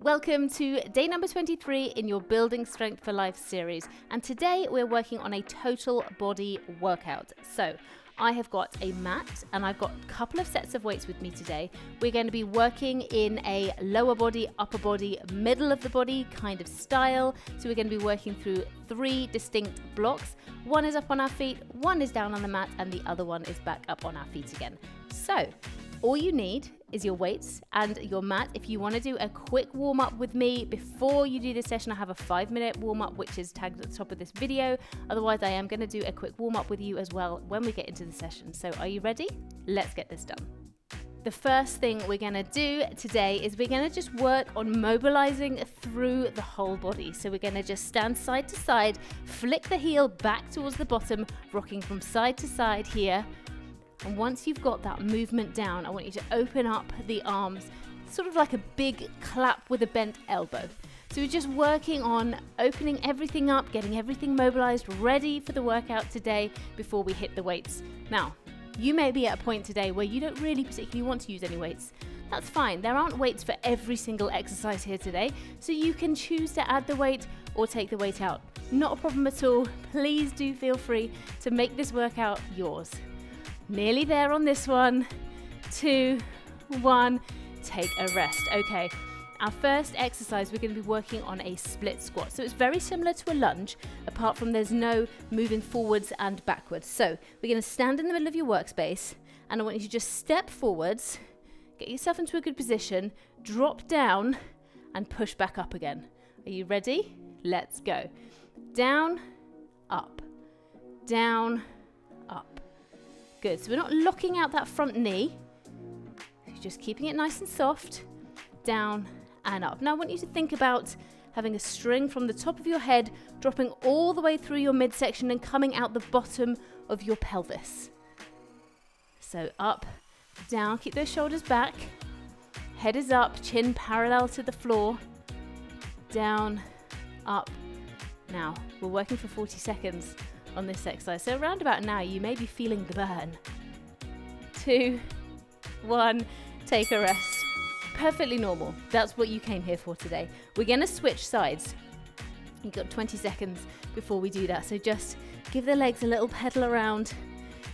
Welcome to day number 23 in your Building Strength for Life series. And today we're working on a total body workout. So I have got a mat and I've got a couple of sets of weights with me today. We're going to be working in a lower body, upper body, middle of the body kind of style. So we're going to be working through 3 distinct blocks. One is up on our feet, one is down on the mat, and the other one is back up on our feet again. So all you need is your weights and your mat. If you want to do a quick warm up with me before you do this session, I have a 5-minute warm up which is tagged at the top of this video. Otherwise, I am going to do a quick warm up with you as well when we get into the session. So are you ready? Let's get this done. The first thing we're going to do today is we're going to just work on mobilizing through the whole body. So we're going to just stand side to side, flick the heel back towards the bottom, rocking from side to side here. And once you've got that movement down, I want you to open up the arms, sort of like a big clap with a bent elbow. So we're just working on opening everything up, getting everything mobilized, ready for the workout today before we hit the weights. Now, you may be at a point today where you don't really particularly want to use any weights. That's fine. There aren't weights for every single exercise here today, so you can choose to add the weight or take the weight out. Not a problem at all. Please do feel free to make this workout yours. Nearly there on this one. 2, 1, take a rest. Okay, our first exercise, we're going to be working on a split squat. So it's very similar to a lunge, apart from there's no moving forwards and backwards. So we're going to stand in the middle of your workspace, and I want you to just step forwards, get yourself into a good position, drop down, and push back up again. Are you ready? Let's go. Down, up, down, up. Good, so we're not locking out that front knee, you're just keeping it nice and soft, down and up. Now I want you to think about having a string from the top of your head, dropping all the way through your midsection and coming out the bottom of your pelvis. So up, down, keep those shoulders back, head is up, chin parallel to the floor, down, up. Now, we're working for 40 seconds. On this exercise. So around about now, you may be feeling the burn. 2, 1, take a rest. Perfectly normal. That's what you came here for today. We're going to switch sides. You've got 20 seconds before we do that. So just give the legs a little pedal around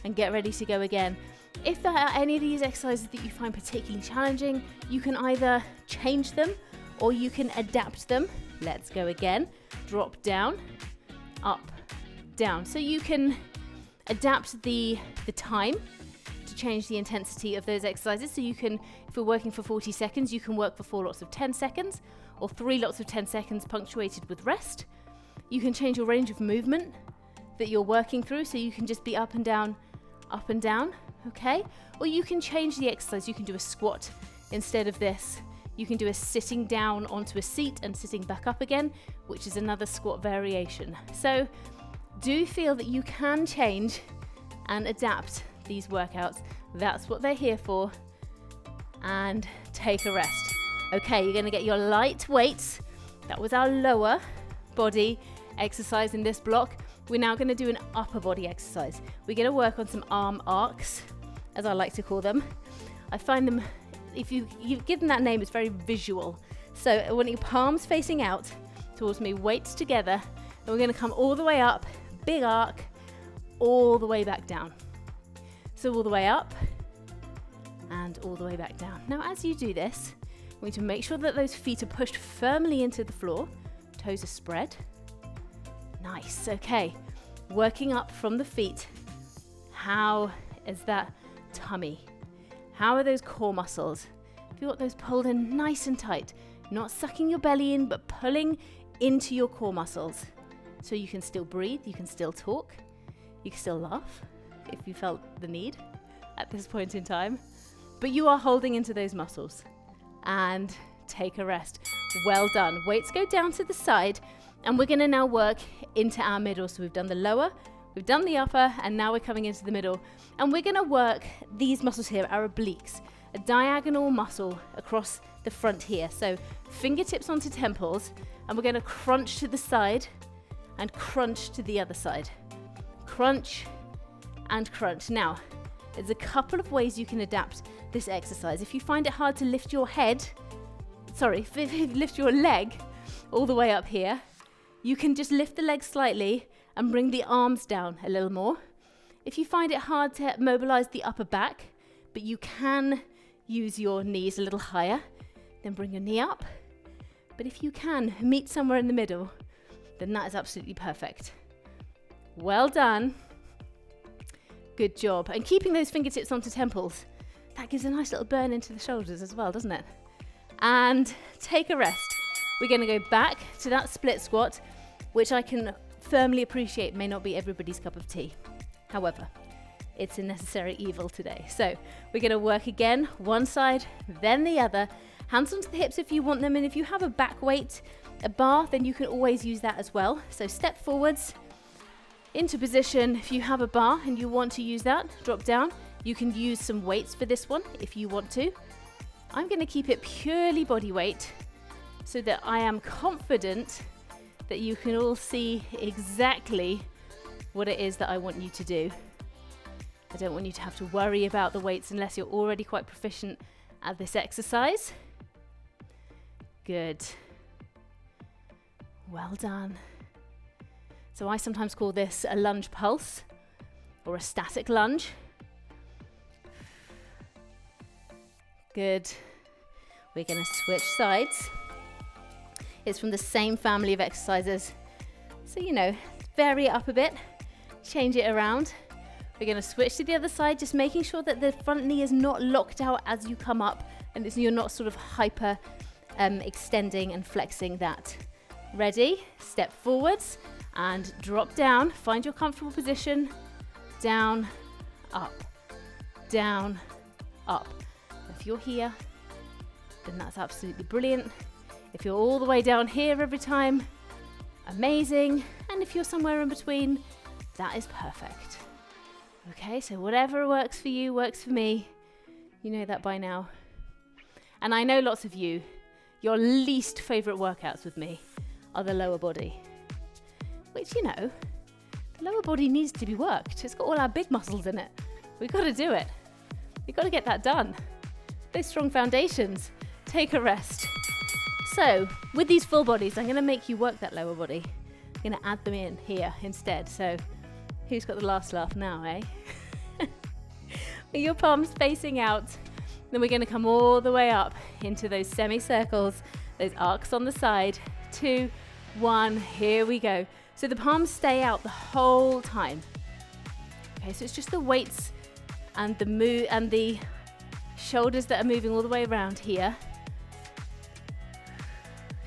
and get ready to go again. If there are any of these exercises that you find particularly challenging, you can either change them or you can adapt them. Let's go again. Drop down, up, down. So you can adapt the time to change the intensity of those exercises. So you can, if we're working for 40 seconds, you can work for 4 lots of 10 seconds or 3 lots of 10 seconds punctuated with rest. You can change your range of movement that you're working through. So you can just be up and down, okay? Or you can change the exercise. You can do a squat instead of this. You can do a sitting down onto a seat and sitting back up again, which is another squat variation. So do feel that you can change and adapt these workouts. That's what they're here for. And take a rest. Okay, you're going to get your light weights. That was our lower body exercise in this block. We're now going to do an upper body exercise. We're going to work on some arm arcs, as I like to call them. I find them, if you give them that name, it's very visual. So I want your palms facing out towards me, weights together, and we're going to come all the way up, big arc, all the way back down. So all the way up and all the way back down. Now as you do this, we need to make sure that those feet are pushed firmly into the floor, toes are spread. Nice, okay. Working up from the feet. How is that tummy? How are those core muscles? Have you got those pulled in nice and tight? Not sucking your belly in, but pulling into your core muscles. So you can still breathe, you can still talk, you can still laugh if you felt the need at this point in time. But you are holding into those muscles. And take a rest. Well done. Weights go down to the side, and we're going to now work into our middle. So we've done the lower, we've done the upper, and now we're coming into the middle. And we're going to work these muscles here, our obliques, a diagonal muscle across the front here. So fingertips onto temples, and we're going to crunch to the side and crunch to the other side. Crunch and crunch. Now, there's a couple of ways you can adapt this exercise. If you find it hard to lift your head lift your leg all the way up here, you can just lift the leg slightly and bring the arms down a little more. If you find it hard to mobilize the upper back, but you can use your knees a little higher, then bring your knee up. But if you can meet somewhere in the middle, then that is absolutely perfect. Well done. Good job. And keeping those fingertips onto temples, that gives a nice little burn into the shoulders as well, doesn't it? And take a rest. We're going to go back to that split squat, which I can firmly appreciate may not be everybody's cup of tea. However, it's a necessary evil today. So we're going to work again, one side, then the other. Hands onto the hips if you want them. And if you have a back weight, a bar, then you can always use that as well. So step forwards into position. If you have a bar and you want to use that, drop down. You can use some weights for this one if you want to. I'm going to keep it purely body weight so that I am confident that you can all see exactly what it is that I want you to do. I don't want you to have to worry about the weights unless you're already quite proficient at this exercise. Good. Well done. So I sometimes call this a lunge pulse or a static lunge. Good. We're going to switch sides. It's from the same family of exercises. So, vary it up a bit, change it around. We're going to switch to the other side, just making sure that the front knee is not locked out as you come up and you're not sort of hyper extending and flexing that. Ready? Step forwards and drop down. Find your comfortable position. Down, up, down, up. If you're here, then that's absolutely brilliant. If you're all the way down here every time, amazing. And if you're somewhere in between, that is perfect. Okay, so whatever works for you works for me. You know that by now. And I know lots of you, your least favorite workouts with me are the lower body. Which, the lower body needs to be worked. It's got all our big muscles in it. We've got to do it. We've got to get that done. Those strong foundations. Take a rest. So, with these full bodies, I'm going to make you work that lower body. I'm going to add them in here instead. So, who's got the last laugh now, eh? With your palms facing out. Then we're going to come all the way up into those semicircles, those arcs on the side. 2, 1, here we go. So the palms stay out the whole time. Okay, so it's just the weights and the shoulders that are moving all the way around here.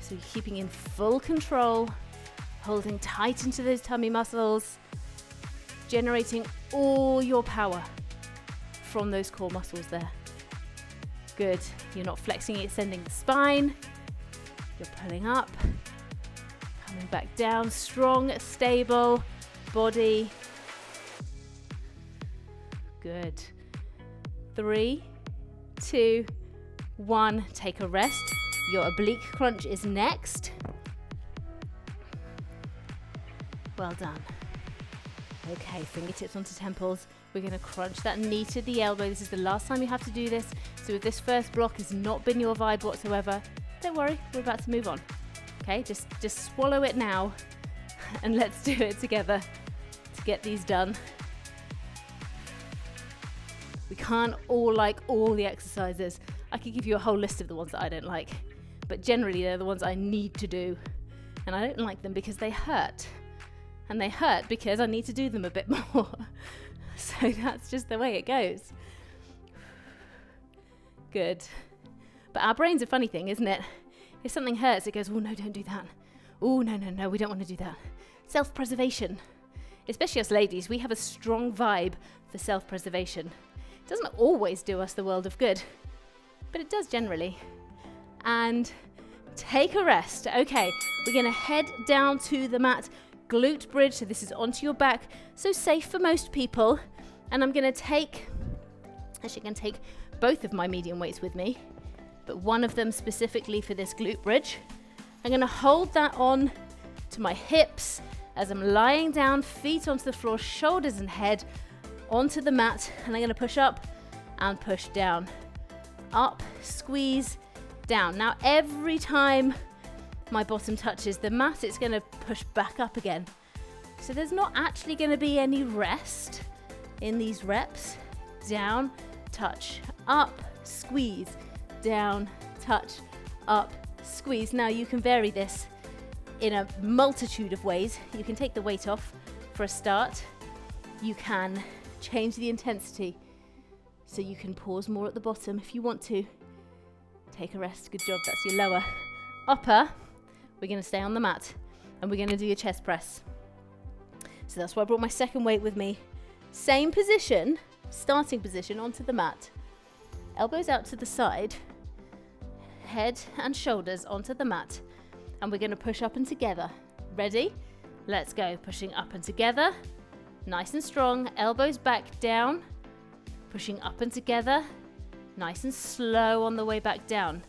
So you're keeping in full control, holding tight into those tummy muscles, generating all your power from those core muscles there. Good. You're not flexing, extending the spine. You're pulling up, coming back down, strong, stable body. Good. 3, 2, 1. Take a rest. Your oblique crunch is next. Well done. Okay, fingertips onto temples. We're going to crunch that knee to the elbow. This is the last time you have to do this. So if this first block has not been your vibe whatsoever, don't worry, we're about to move on. Okay, just swallow it now and let's do it together to get these done. We can't all like all the exercises. I could give you a whole list of the ones that I don't like, but generally they're the ones I need to do. And I don't like them because they hurt. And they hurt because I need to do them a bit more. So that's just the way it goes. Good. But our brain's a funny thing, isn't it? If something hurts, it goes, oh no, don't do that. Oh no, we don't want to do that. Self-preservation. Especially us ladies, we have a strong vibe for self-preservation. It doesn't always do us the world of good, but it does generally. And take a rest. Okay, we're going to head down to the mat. Glute bridge, so this is onto your back, so safe for most people. And I'm going to take both of my medium weights with me, but one of them specifically for this glute bridge. I'm going to hold that on to my hips as I'm lying down, feet onto the floor, shoulders and head onto the mat, and I'm going to push up and push down. Up, squeeze, down. Now, every time my bottom touches the mat, it's going to push back up again. So there's not actually going to be any rest in these reps. Down, touch, up, squeeze, down, touch, up, squeeze. Now you can vary this in a multitude of ways. You can take the weight off for a start. You can change the intensity, so you can pause more at the bottom if you want to. Take a rest. Good job. That's your lower. Upper, we're going to stay on the mat and we're going to do your chest press. So that's why I brought my second weight with me. Same position, starting position onto the mat. Elbows out to the side, head and shoulders onto the mat. And we're going to push up and together. Ready? Let's go. Pushing up and together. Nice and strong. Elbows back down. Pushing up and together. Nice and slow on the way back down.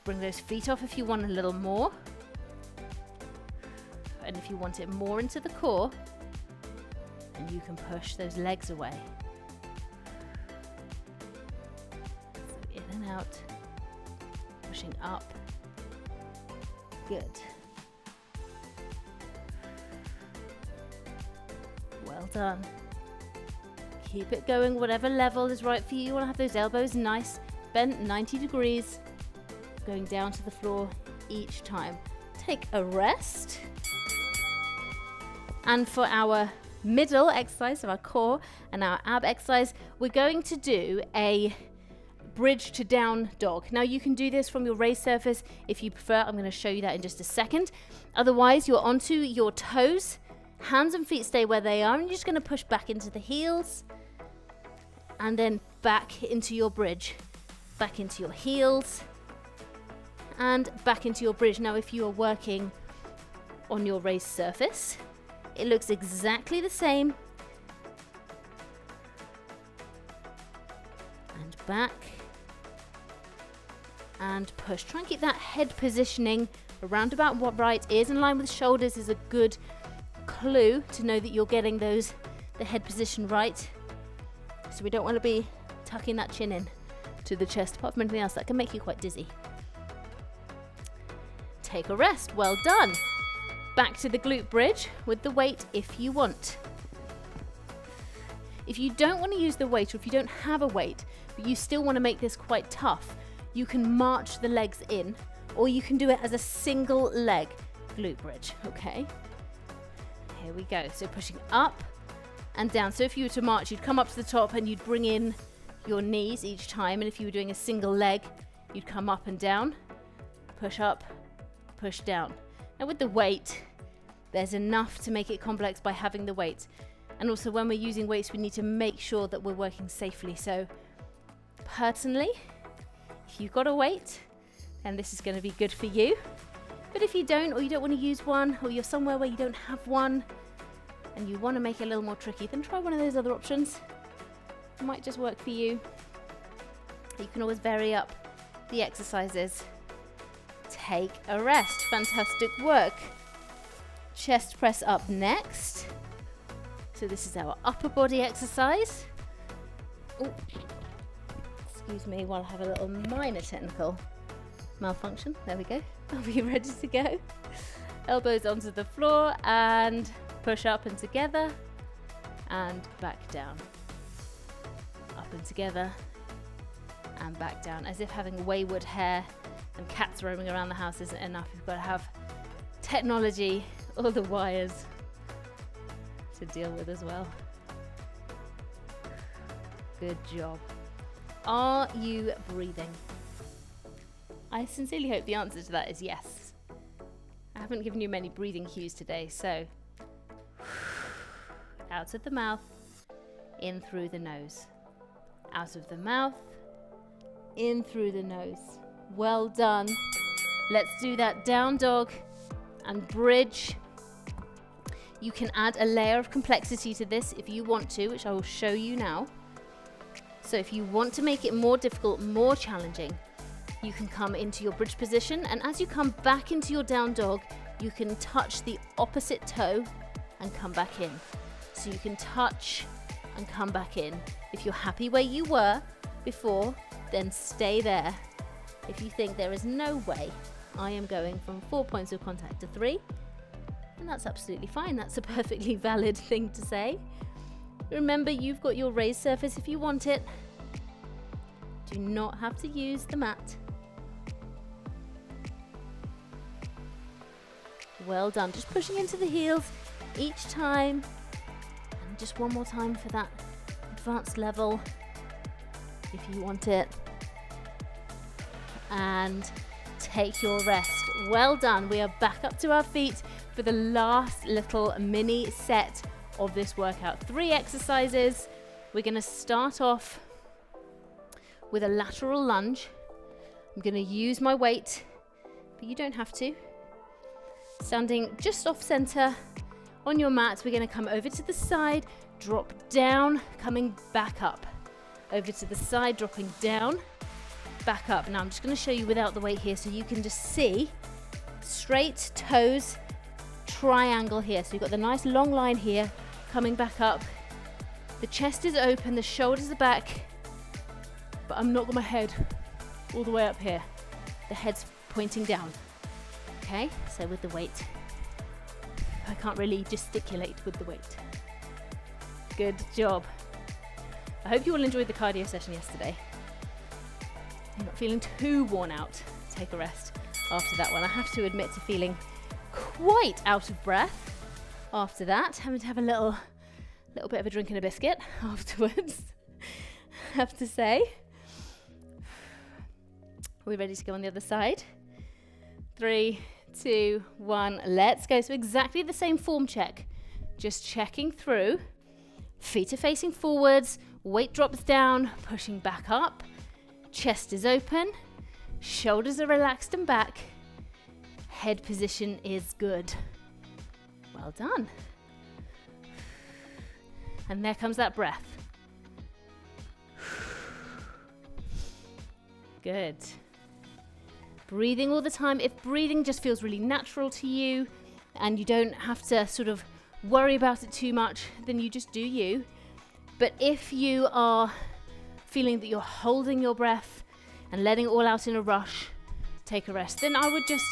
Bring those feet off if you want a little more. And if you want it more into the core, and you can push those legs away. So in and out. Pushing up. Good. Well done. Keep it going, whatever level is right for you. You want to have those elbows nice, bent 90 degrees, going down to the floor each time. Take a rest. And for our middle exercise, so our core and our ab exercise, we're going to do a bridge to down dog. Now you can do this from your raised surface if you prefer. I'm going to show you that in just a second. Otherwise, you're onto your toes. Hands and feet stay where they are, and you're just going to push back into the heels and then back into your bridge, back into your heels and back into your bridge. Now, if you are working on your raised surface, it looks exactly the same. And back and push. Try and keep that head positioning around about what right is. In line with shoulders is a good clue to know that you're getting the head position right. So we don't want to be tucking that chin in to the chest. Apart from anything else, that can make you quite dizzy. Take a rest. Well done. Back to the glute bridge with the weight if you want. If you don't want to use the weight, or if you don't have a weight, but you still want to make this quite tough, you can march the legs in, or you can do it as a single leg glute bridge, okay? Here we go. So pushing up and down. So if you were to march, you'd come up to the top and you'd bring in your knees each time. And if you were doing a single leg, you'd come up and down, push up, push down. Now with the weight, there's enough to make it complex by having the weight. And also when we're using weights, we need to make sure that we're working safely. So personally, if you've got a weight, then this is going to be good for you. But if you don't, or you don't want to use one, or you're somewhere where you don't have one, and you want to make it a little more tricky, then try one of those other options. It might just work for you. You can always vary up the exercises. Take a rest. Fantastic work. Chest press up next. So this is our upper body exercise. Ooh. Excuse me while I have a little minor technical malfunction. There we go. I'll be ready to go. Elbows onto the floor and push up and together and back down. Up and together and back down. As if having wayward hair and cats roaming around the house isn't enough. You've got to have technology, all the wires to deal with as well. Good job. Are you breathing? I sincerely hope the answer to that is yes. I haven't given you many breathing cues today, so out of the mouth, in through the nose. Out of the mouth, in through the nose. Well done. Let's do that down dog and bridge. You can add a layer of complexity to this if you want to, which I will show you now. So if you want to make it more difficult, more challenging, you can come into your bridge position, and as you come back into your down dog, you can touch the opposite toe and come back in. So you can touch and come back in. If you're happy where you were before, then stay there If you think there is no way I am going from 4 points of contact to 3, then that's absolutely fine. That's a perfectly valid thing to say. Remember, you've got your raised surface if you want it. Do not have to use the mat. Well done. Just pushing into the heels each time. And just one more time for that advanced level if you want it. And take your rest. Well done. We are back up to our feet for the last little mini set of this workout. 3 exercises. We're going to start off with a lateral lunge. I'm going to use my weight, but you don't have to. Standing just off center on your mat, we're going to come over to the side, drop down, coming back up. Over to the side, dropping down, back up. Now I'm just going to show you without the weight here so you can just see straight toes, triangle here. So you've got the nice long line here, coming back up. The chest is open, the shoulders are back, but I'm not got my head all the way up here. The head's pointing down. Okay, so with the weight, I can't really gesticulate with the weight. Good job. I hope you all enjoyed the cardio session yesterday. You're not feeling too worn out. Take a rest after that one. I have to admit to feeling quite out of breath after that. Having to have a little bit of a drink and a biscuit afterwards, I have to say. Are we ready to go on the other side? 3, 2, 1, let's go. So exactly the same form check. Just checking through. Feet are facing forwards, weight drops down, pushing back up. Chest is open, shoulders are relaxed and back. Head position is good. Well done. And there comes that breath. Good. Breathing all the time. If breathing just feels really natural to you and you don't have to sort of worry about it too much, then you just do you. But if you are feeling that you're holding your breath and letting it all out in a rush, take a rest. Then I would just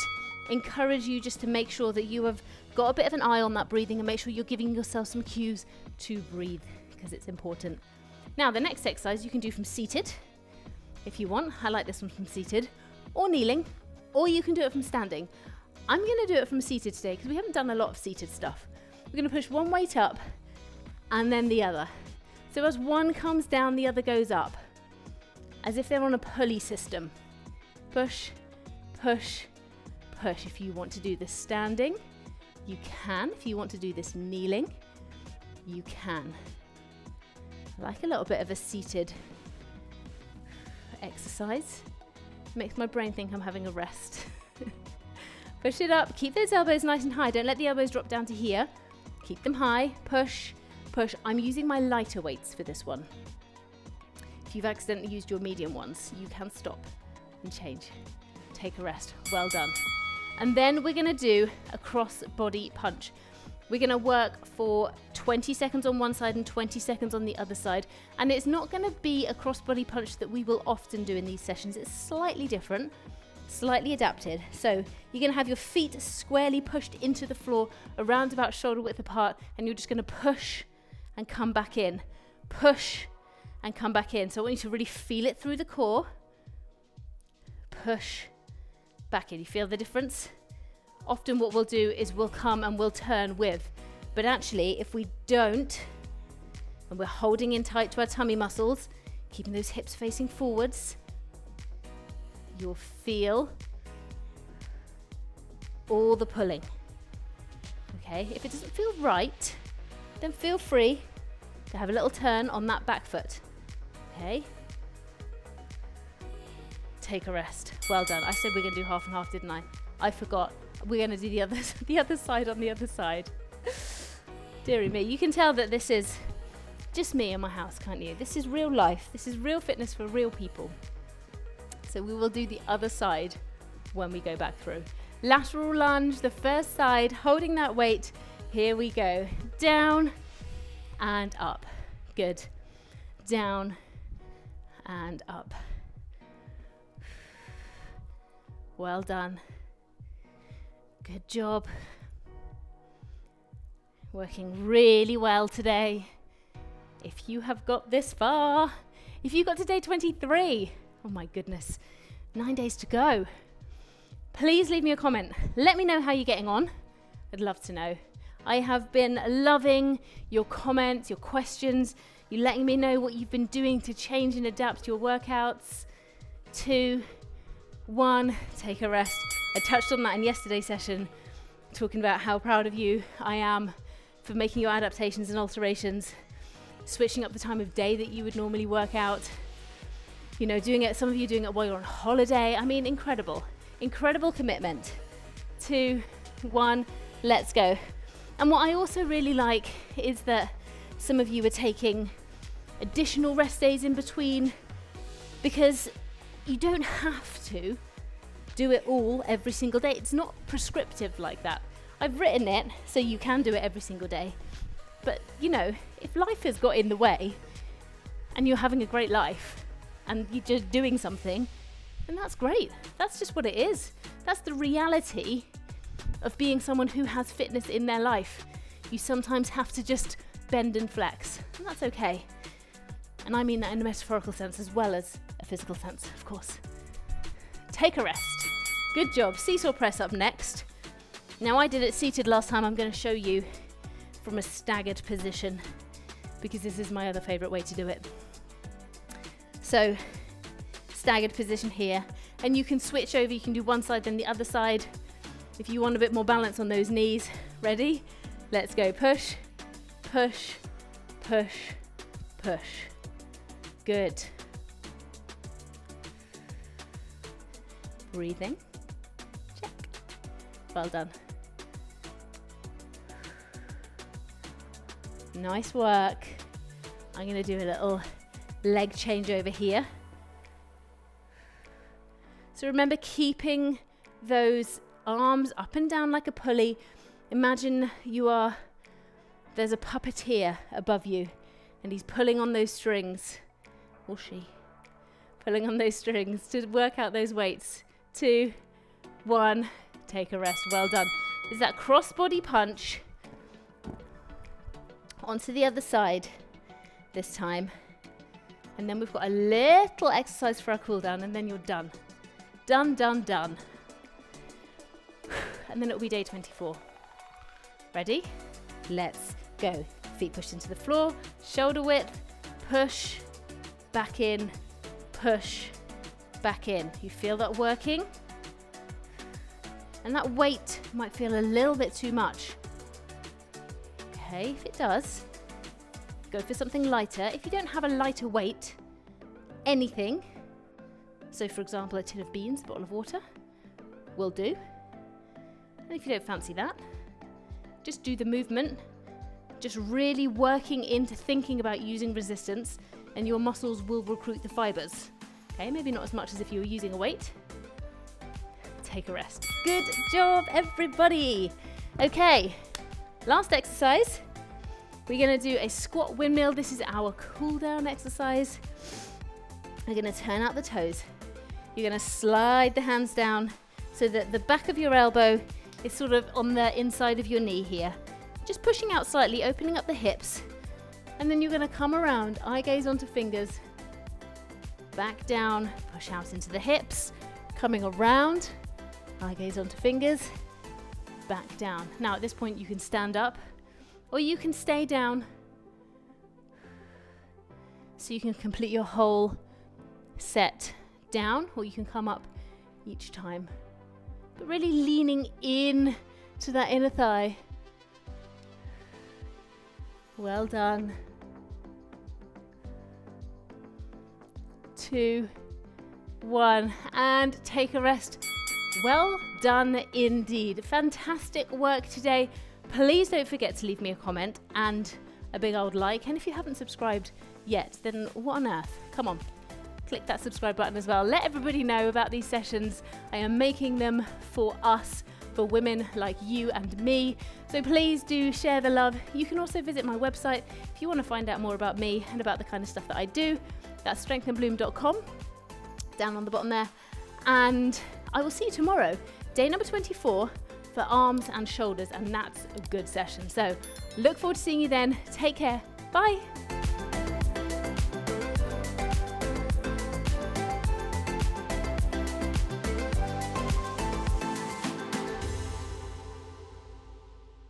encourage you just to make sure that you have got a bit of an eye on that breathing and make sure you're giving yourself some cues to breathe because it's important. Now the next exercise you can do from seated if you want. I like this one from seated or kneeling, or you can do it from standing. I'm going to do it from seated today because we haven't done a lot of seated stuff. We're going to push one weight up and then the other. So as one comes down, the other goes up, as if they're on a pulley system. Push, push, push. If you want to do this standing, you can. If you want to do this kneeling, you can. I like a little bit of a seated exercise. Makes my brain think I'm having a rest. Push it up. Keep those elbows nice and high. Don't let the elbows drop down to here. Keep them high. Push, push. I'm using my lighter weights for this one. If you've accidentally used your medium ones, you can stop and change. Take a rest. Well done. And then we're going to do a cross body punch. We're going to work for 20 seconds on one side and 20 seconds on the other side. And it's not going to be a cross body punch that we will often do in these sessions. It's slightly different, slightly adapted. So you're going to have your feet squarely pushed into the floor, around about shoulder width apart, and you're just going to push and come back in. Push and come back in. So I want you to really feel it through the core. Push back in. You feel the difference? Often what we'll do is we'll come and we'll turn with, but actually if we don't, and we're holding in tight to our tummy muscles, keeping those hips facing forwards, you'll feel all the pulling. Okay, if it doesn't feel right, then feel free to have a little turn on that back foot. Okay, take a rest. Well done. I said we're going to do half and half, didn't I? I forgot. We're going to do the other side on the other side. Dearie me. You can tell that this is just me in my house, can't you? This is real life. This is real fitness for real people. So we will do the other side when we go back through. Lateral lunge, the first side, holding that weight. Here we go. Down and up. Good. Down and up. Well done. Good job. Working really well today. If you have got this far, if you got to day 23, oh my goodness, 9 days to go. Please leave me a comment. Let me know how you're getting on. I'd love to know. I have been loving your comments, your questions, you letting me know what you've been doing to change and adapt your workouts. 2, 1, take a rest. I touched on that in yesterday's session, talking about how proud of you I am for making your adaptations and alterations, switching up the time of day that you would normally work out, you know, doing it, some of you doing it while you're on holiday. I mean, incredible commitment. 2, 1, let's go. And what I also really like is that some of you are taking additional rest days in between, because you don't have to do it all every single day. It's not prescriptive like that. I've written it so you can do it every single day. But, you know, if life has got in the way and you're having a great life and you're just doing something, then that's great. That's just what it is. That's the reality of being someone who has fitness in their life. You sometimes have to just bend and flex, and that's okay. And I mean that in a metaphorical sense as well as a physical sense, of course. Take a rest. Good job. Seesaw press up next. Now, I did it seated last time. I'm going to show you from a staggered position, because this is my other favorite way to do it. So, staggered position here, and you can switch over. You can do one side then the other side if you want a bit more balance on those knees. Ready? Let's go. Push, push, push, push. Good. Breathing. Check. Well done. Nice work. I'm going to do a little leg change over here. So remember, keeping those arms up and down like a pulley. Imagine there's a puppeteer above you and he's pulling on those strings, or she, pulling on those strings to work out those weights. 2, 1, take a rest. Well done. Is that cross-body punch onto the other side this time. And then we've got a little exercise for our cool down, and then you're done. Done, done, done. And then it'll be day 24. Ready? Let's go. Feet pushed into the floor, shoulder width, push, back in, push, back in. You feel that working? And that weight might feel a little bit too much. Okay, if it does, go for something lighter. If you don't have a lighter weight, anything, so for example a tin of beans, a bottle of water, will do. And if you don't fancy that, just do the movement, just really working into thinking about using resistance, and your muscles will recruit the fibers. Okay, maybe not as much as if you were using a weight. Take a rest. Good job, everybody. Okay, last exercise. We're going to do a squat windmill. This is our cool down exercise. We're going to turn out the toes. You're going to slide the hands down so that the back of your elbow is sort of on the inside of your knee here. Just pushing out slightly, opening up the hips. And then you're going to come around, eye gaze onto fingers, back down, push out into the hips, coming around, eye gaze onto fingers, back down. Now at this point you can stand up or you can stay down so you can complete your whole set down, or you can come up each time. But really leaning in to that inner thigh. Well done. 2, 1, and take a rest. Well done indeed. Fantastic work today. Please don't forget to leave me a comment and a big old like. And if you haven't subscribed yet, then what on earth? Come on, click that subscribe button as well. Let everybody know about these sessions. I am making them for us, for women like you and me. So please do share the love. You can also visit my website if you want to find out more about me and about the kind of stuff that I do. That's strengthandbloom.com, down on the bottom there. And I will see you tomorrow, day number 24 for arms and shoulders, and that's a good session. So look forward to seeing you then. Take care. Bye.